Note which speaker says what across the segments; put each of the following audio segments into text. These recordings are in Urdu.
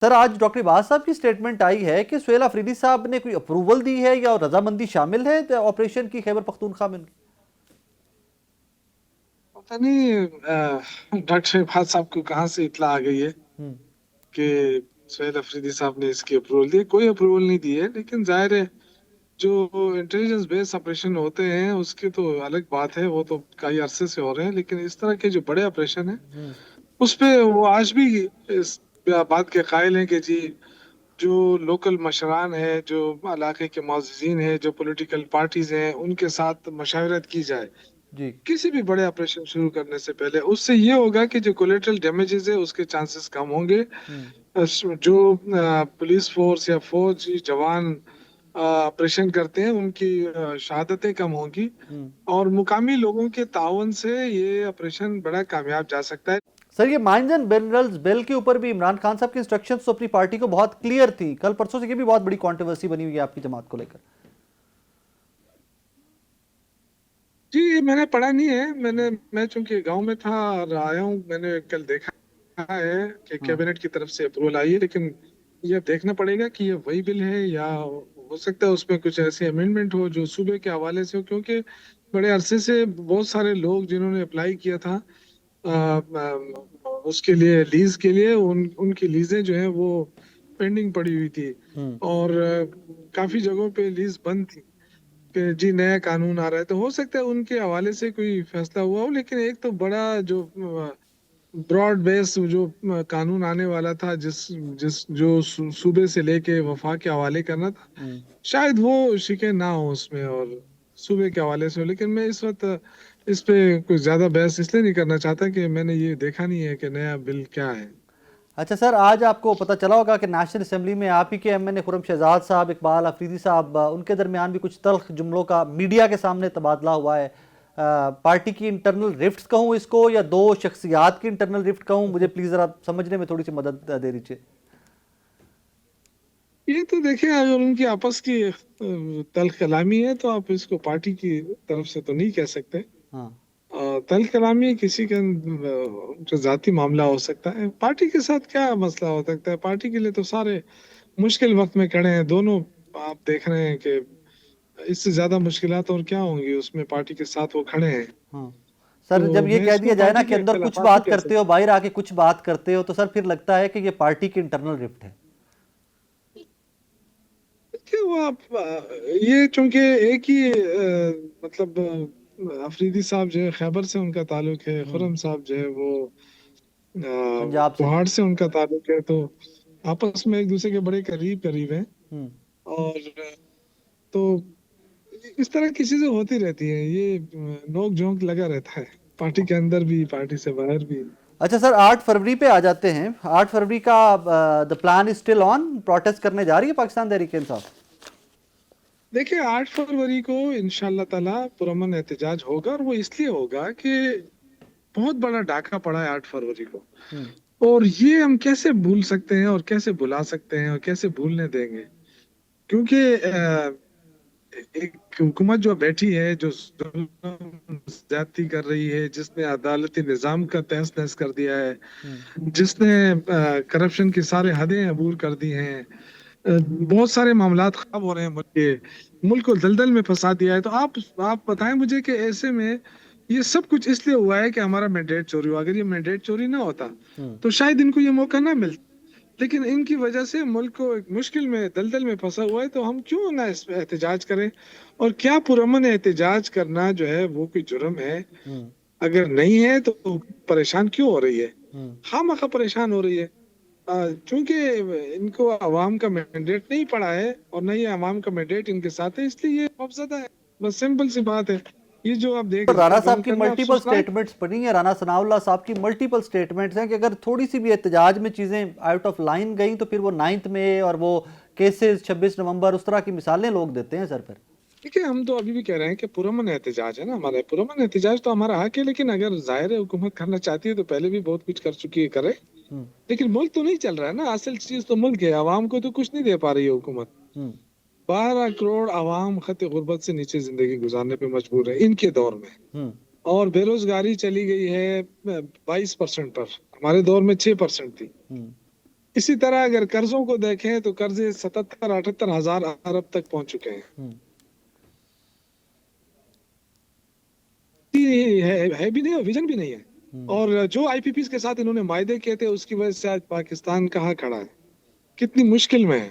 Speaker 1: سر آج ڈاکٹر عباس صاحب کی سٹیٹمنٹ آئی ہے کہ سہیل آفریدی صاحب نے کوئی اپروول دی ہے یا رضامندی شامل ہے آپریشن کی خیبر پختونخوا میں؟
Speaker 2: پتہ نہیں ڈاکٹر عباس صاحب کو کہاں سے اطلاع آ گئی ہے کہ سہیل آفریدی صاحب نے اس کی اپروول دی. کوئی اپروول نہیں دی ہے، لیکن ظاہر ہے جو انٹیلیجنس بیس آپریشن ہوتے ہیں اس کی تو الگ بات ہے، وہ تو کئی عرصے سے ہو رہے ہیں. لیکن اس طرح کے جو بڑے آپریشن ہیں اس پہ وہ آج بھی اس بات کے قائل ہیں کہ جی جو لوکل مشران ہیں، جو علاقے کے معززین ہیں، جو پولیٹیکل پارٹیز ہیں، ان کے ساتھ مشاورت کی جائے
Speaker 1: جی
Speaker 2: کسی بھی بڑے آپریشن شروع کرنے سے پہلے. اس سے یہ ہوگا کہ جو کولیٹرل ڈیمیجز ہے اس کے چانسز کم ہوں گے. جو پولیس فورس یا فوج جوان آپریشن کرتے ہیں ان کی شہادتیں کم ہوں گی، اور مقامی لوگوں کے تعاون سے یہ آپریشن بڑا کامیاب جا سکتا ہے.
Speaker 1: سر یہ مائنز اینڈ منرلز بل کے اوپر بھی عمران خان صاحب کی انسٹرکشنز تو اپنی پارٹی کو بہت کلیئر تھی. کل پرسوں سے یہ بھی بہت بڑی کانٹروورسی بنی ہوئی ہے آپ کی جماعت کو لے کر.
Speaker 2: جی میں نے پڑھا نہیں ہے، میں چونکہ گاؤں میں تھا اور آیا ہوں، میں نے کل دیکھا ہے کہ
Speaker 1: ہاں
Speaker 2: کیبنٹ کی طرف سے اپروول آئی ہے. لیکن یہ دیکھنا پڑے گا کہ یہ وہی بل ہے یا ہو سکتا ہے اس میں کچھ ایسی امینڈمنٹ ہو جو صوبے کے حوالے سے ہو، کیونکہ بڑے عرصے سے بہت سارے لوگ جنہوں نے اپلائی کیا تھا اس کے لیے لیز کے لیے، ان کی لیزیں جو ہیں وہ پینڈنگ پڑی ہوئی تھی، اور کافی جگہوں پہ لیز بند تھی کہ جی نیا قانون آ رہا ہے. تو ہو سکتا ہے ان کے حوالے سے کوئی فیصلہ ہوا ہو. لیکن ایک تو بڑا جو براڈ بیس جو قانون آنے والا تھا، جو صوبے سے لے کے وفاق کے حوالے کرنا تھا، شاید وہ شکے نہ ہو اس میں اور صوبے کے حوالے سے ہو. لیکن میں اس وقت اس پہ کچھ زیادہ بحث اس لیے نہیں کرنا چاہتا کہ میں نے یہ دیکھا نہیں ہے کہ نیا بل کیا ہے.
Speaker 1: اچھا سر، آج آپ کو پتہ چلا ہوگا کہ نیشنل اسمبلی میں آپ ہی کے ایم این اے خرم شہزاد صاحب، اقبال آفریدی صاحب، ان کے درمیان بھی کچھ تلخ جملوں کا میڈیا کے سامنے تبادلہ ہوا ہے. پارٹی کی انٹرنل رفٹس کہوں اس کو یا دو شخصیات کی انٹرنل رفٹ کہوں، مجھے پلیز ذرا سمجھنے میں تھوڑی سی مدد دے دیجیے.
Speaker 2: یہ تو دیکھیں اگر ان کی آپس کی تلخ کلامی ہے تو آپ اس کو پارٹی کی طرف سے تو نہیں کہہ سکتے.
Speaker 1: ہاں
Speaker 2: تلخ کلامی کسی کا جو ذاتی معاملہ ہو سکتا ہے، پارٹی کے ساتھ کیا مسئلہ ہو سکتا ہے؟ پارٹی کے لیے تو سارے مشکل وقت میں کھڑے ہیں دونوں. آپ دیکھ رہے ہیں کہ اس سے زیادہ مشکلات اور کیا ہوں گی، اس میں پارٹی کے ساتھ وہ کھڑے ہیں.
Speaker 1: ہاں
Speaker 2: تو
Speaker 1: سر، جب یہ
Speaker 2: میں
Speaker 1: کہہ
Speaker 2: اس
Speaker 1: دیا
Speaker 2: کو
Speaker 1: جائے نا
Speaker 2: پارٹی
Speaker 1: کہ
Speaker 2: کے
Speaker 1: اندر کچھ
Speaker 2: اختلافات نہیں
Speaker 1: بات
Speaker 2: کہہ
Speaker 1: کرتے ہو،
Speaker 2: سکتا.
Speaker 1: باہر آ کے کچھ بات کرتے ہو، تو سر پھر لگتا ہے کہ یہ پارٹی کی انٹرنل رفٹ ہے.
Speaker 2: کہ وہ آپ یہ چونکہ ایک ہی مطلب آفریدی صاحب جو ہے خیبر سے ان کا تعلق ہے، خرم صاحب جو ہے وہ
Speaker 1: پنجاب سے.
Speaker 2: پہاڑ سے ان کا تعلق ہے، تو آپس میں ایک دوسرے کے بڑے قریب قریب ہیں. اور تو اس طرح کی چیزیں ہوتی رہتی ہیں، یہ نوک جھونک لگا رہتا ہے پارٹی کے اندر بھی، پارٹی سے باہر بھی.
Speaker 1: اچھا سر، 8 فروری پہ آ جاتے ہیں. 8 فروری کا the plan is still on, protest کرنے جا رہی ہے پاکستان تحریک انصاف.
Speaker 2: دیکھیں 8 فروری کو انشاءاللہ تعالی پرامن احتجاج ہوگا، اور وہ اس لیے ہوگا کہ بہت بڑا ڈاکہ پڑا ہے 8 فروری کو. اور یہ ہم کیسے بھول سکتے ہیں اور کیسے بھلا سکتے ہیں اور کیسے بھولنے دیں گے؟ کیونکہ ایک حکومت جو بیٹھی ہے، جو زیادتی کر رہی ہے، جس نے عدالتی نظام کا تہس نہس کر دیا ہے، جس نے کرپشن کی سارے حدیں عبور کر دی ہیں، بہت سارے معاملات خراب ہو رہے ہیں، ملک کو دلدل میں پھنسا دیا ہے. تو آپ بتائیں مجھے کہ ایسے میں یہ سب کچھ اس لیے ہوا ہے کہ ہمارا مینڈیٹ چوری ہوا. اگر یہ مینڈیٹ چوری نہ ہوتا تو شاید ان کو یہ موقع نہ ملتا. لیکن ان کی وجہ سے ملک کو ایک مشکل میں دلدل میں پھنسا ہوا ہے. تو ہم کیوں نہ اس پہ احتجاج کریں؟ اور کیا پرامن احتجاج کرنا جو ہے وہ کوئی جرم ہے؟ اگر نہیں ہے تو پریشان کیوں ہو رہی ہے؟ خواہ پریشان ہو رہی ہے چونکہ ان کو عوام کا مینڈیٹ نہیں پڑا ہے، اور نہ ہی عوام کا مینڈیٹ ان کے ساتھ ہے، اس لیے یہ خوفزدہ ہے. بس سمپل سی بات ہے. یہ جو آپ دیکھ
Speaker 1: رانا
Speaker 2: غم
Speaker 1: صاحب کی
Speaker 2: کرنا
Speaker 1: ملٹیپل
Speaker 2: افسوسناک.
Speaker 1: سٹیٹمنٹس پڑھی ہیں، رانا ثناء اللہ صاحب کی ملٹیپل سٹیٹمنٹس ہیں کہ اگر تھوڑی سی بھی احتجاج میں چیزیں آؤٹ آف لائن گئیں تو پھر وہ 9 میں اور وہ کیسز 26 نومبر، اس طرح کی مثالیں لوگ دیتے ہیں سر. پھر
Speaker 2: دیکھیے ہم تو ابھی بھی کہہ رہے ہیں کہ پرامن احتجاج ہے نا ہمارا، پرامن احتجاج تو ہمارا حق ہے. لیکن اگر ظاہر حکومت کرنا چاہتی ہے تو پہلے بھی بہت کچھ کر چکی ہے، کرے. لیکن ملک تو نہیں چل رہا ہے نا، اصل چیز تو ملک ہے. عوام کو تو کچھ نہیں دے پا رہی ہے حکومت. 12 کروڑ عوام خط غربت سے نیچے زندگی گزارنے پہ مجبور ہے ان کے دور میں، اور بے روزگاری چلی گئی ہے 22% پر. ہمارے دور میں 6% تھی. اسی طرح اگر قرضوں کو دیکھیں تو قرضے 77-78 ہزار ارب تک پہنچ چکے ہیں. ہے بھی نہیں اور ویژن بھی نہیں ہے. اور جو آئی پی پیز کے ساتھ انہوں نے معاہدے کیے تھے اس کی وجہ سے آج پاکستان کہاں کھڑا ہے, کتنی مشکل میں ہے.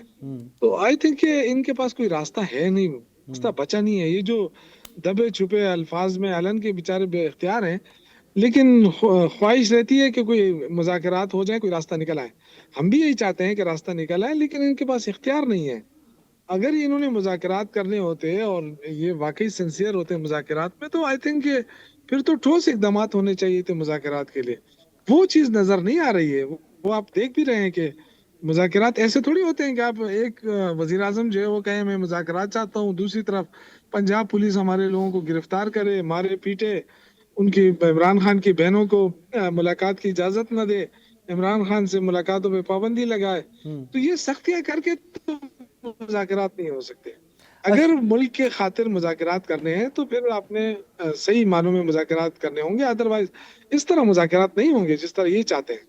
Speaker 2: تو آئی تھنک کہ ان کے پاس کوئی راستہ ہے نہیں, راستہ بچا نہیں ہے. یہ جو دبے چھپے الفاظ میں علن کے بیچارے بے اختیار ہیں, لیکن خواہش رہتی ہے کہ کوئی مذاکرات ہو جائے, کوئی راستہ نکل آئے. ہم بھی یہی چاہتے ہیں کہ راستہ نکل آئے, لیکن ان کے پاس اختیار نہیں ہے. اگر انہوں نے مذاکرات کرنے ہوتے اور یہ واقعی سنسیئر ہوتے مذاکرات میں, تو آئی تھنک کہ پھر تو ٹھوس اقدامات ہونے چاہیے تھے مذاکرات کے لیے. وہ چیز نظر نہیں آ رہی ہے. وہ آپ دیکھ بھی رہے ہیں کہ مذاکرات ایسے تھوڑی ہوتے ہیں کہ آپ ایک وزیر اعظم جو ہے وہ کہے میں مذاکرات چاہتا ہوں, دوسری طرف پنجاب پولیس ہمارے لوگوں کو گرفتار کرے, مارے پیٹے, ان کی عمران خان کی بہنوں کو ملاقات کی اجازت نہ دے, عمران خان سے ملاقاتوں پہ پابندی لگائے. تو یہ سختیاں کر کے تو مذاکرات نہیں ہو سکتے. اگر ملک کے خاطر مذاکرات کرنے ہیں تو پھر آپ نے صحیح معنوں میں مذاکرات کرنے ہوں گے, ادروائز اس طرح مذاکرات نہیں ہوں گے جس طرح یہ چاہتے ہیں.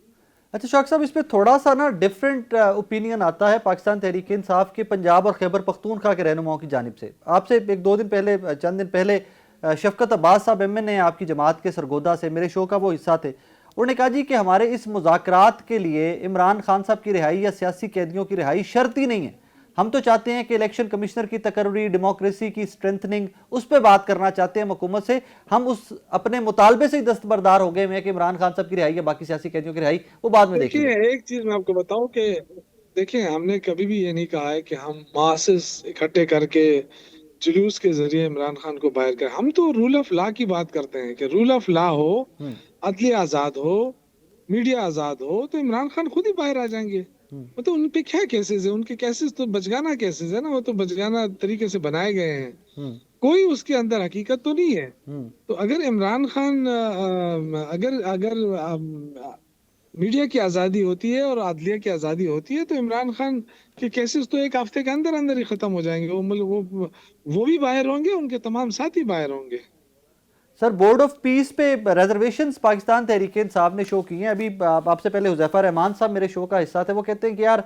Speaker 1: اچھا شوق صاحب, اس پہ تھوڑا سا نا ڈیفرنٹ اوپینین آتا ہے پاکستان تحریک انصاف کے پنجاب اور خیبر پختونخوا کے رہنماؤں کی جانب سے. آپ سے ایک دو دن پہلے, چند دن پہلے شفقت عباس صاحب ایم این اے آپ کی جماعت کے سرگودا سے, میرے شو کا وہ حصہ تھے, انہوں نے کہا جی کہ ہمارے اس مذاکرات کے لیے عمران خان صاحب کی رہائی یا سیاسی قیدیوں کی رہائی شرط ہی نہیں ہے. ہم تو چاہتے ہیں کہ الیکشن کمشنر کی تقرری, ڈیموکریسی کی سٹرنتھنگ, اس پہ بات کرنا چاہتے ہیں حکومت سے. ہم اس اپنے مطالبے سے ہی دستبردار ہو گئے ہیں کہ عمران خان صاحب کی رہائی یا باقی سیاسی قیدیوں کی رہائی وہ بعد میں دیکھ لیں گے.
Speaker 2: دیکھیے ایک چیز میں آپ کو بتاؤں کہ دیکھیں ہم نے کبھی بھی یہ نہیں کہا ہے کہ ہم ماسز اکٹھے کر کے جلوس کے ذریعے عمران خان کو باہر کریں. ہم تو رول آف لا کی بات کرتے ہیں کہ رول آف لا ہو, عدلیہ آزاد ہو, میڈیا آزاد ہو, تو عمران خان خود ہی باہر آ جائیں گے. تو ان پہ کیا کیسز ہیں؟ ان کے کیسز تو بچگانہ کیسز ہیں نا, وہ تو بچگانہ طریقے سے بنائے گئے ہیں, کوئی اس کے اندر حقیقت تو نہیں ہے. تو اگر عمران خان اگر میڈیا کی آزادی ہوتی ہے اور عدلیہ کی آزادی ہوتی ہے تو عمران خان کے کیسز تو ایک ہفتے کے اندر اندر ہی ختم ہو جائیں گے. وہ بھی باہر ہوں گے, ان کے تمام ساتھی باہر ہوں گے.
Speaker 1: سر بورڈ آف پیس پہ ریزرویشنز پاکستان تحریک انصاف نے شو کی ہیں. ابھی آپ سے پہلے حذیفہ رحمان صاحب میرے شو کا حصہ تھے, وہ کہتے ہیں کہ یار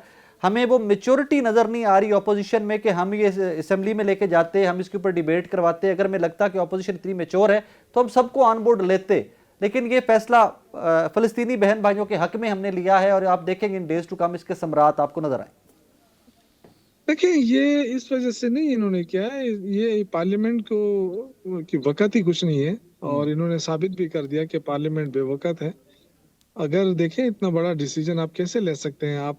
Speaker 1: ہمیں وہ میچورٹی نظر نہیں آ رہی اپوزیشن میں کہ ہم یہ اسمبلی میں لے کے جاتے, ہم اس کے اوپر ڈیبیٹ کرواتے. اگر میں لگتا کہ اپوزیشن اتنی میچور ہے تو ہم سب کو آن بورڈ لیتے, لیکن یہ فیصلہ فلسطینی بہن بھائیوں کے حق میں ہم نے لیا ہے, اور آپ دیکھیں گے ان ڈیز ٹو کم اس کے ثمرات آپ کو نظر آئیں.
Speaker 2: دیکھیں یہ اس وجہ سے نہیں انہوں نے کیا ہے, یہ پارلیمنٹ کو کی وقت ہی کچھ نہیں ہے, اور انہوں نے ثابت بھی کر دیا کہ پارلیمنٹ بے وقت ہے. اگر دیکھیں اتنا بڑا ڈیسیجن آپ کیسے لے سکتے ہیں؟ آپ